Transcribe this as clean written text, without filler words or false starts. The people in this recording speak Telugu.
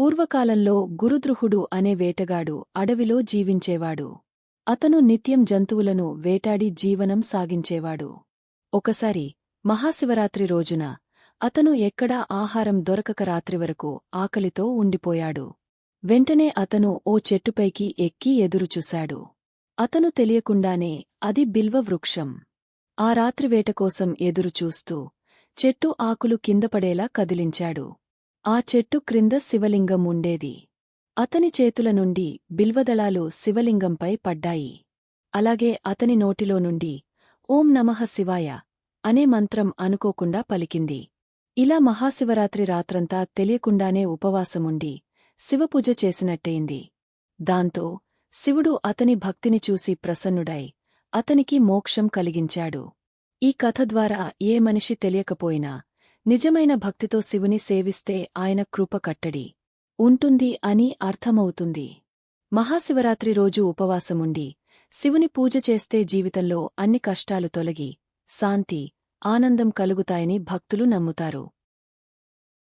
పూర్వకాలంలో గురుద్రుహుడు అనే వేటగాడు అడవిలో జీవించేవాడు. అతను నిత్యం జంతువులను వేటాడి జీవనం సాగించేవాడు. ఒకసారి మహాశివరాత్రి రోజున అతను ఎక్కడా ఆహారం దొరకక రాత్రివరకు ఆకలితో ఉండిపోయాడు. వెంటనే అతను ఓ చెట్టుపైకి ఎక్కి ఎదురుచూశాడు. అతను తెలియకుండానే అది బిల్వ వృక్షం. ఆ రాత్రివేటకోసం ఎదురుచూస్తూ చెట్టు ఆకులు కిందపడేలా కదిలించాడు. ఆ చెట్టు క్రింద శివలింగం ఉండేది. అతని చేతుల నుండి బిల్వదళాలు శివలింగంపై పడ్డాయి. అలాగే అతని నోటిలో నుండి ఓం నమః శివాయ అనే మంత్రం అనుకోకుండా పలికింది. ఇలా మహాశివరాత్రి రాత్రంతా తెలియకుండానే ఉపవాసముండి శివపూజ చేసినట్టయింది. దాంతో శివుడు అతని భక్తిని చూసి ప్రసన్నుడై అతనికి మోక్షం కలిగించాడు. ఈ కథ ద్వారా ఏ మనిషి తెలియకపోయినా నిజమైన భక్తితో శివుని సేవిస్తే ఆయన కృప కట్టడి ఉంటుంది అని అర్థమవుతుంది. మహాశివరాత్రి రోజు ఉపవాసముండి శివుని పూజ చేస్తే జీవితంలో అన్ని కష్టాలు తొలగి శాంతి, ఆనందం కలుగుతాయని భక్తులు నమ్ముతారు.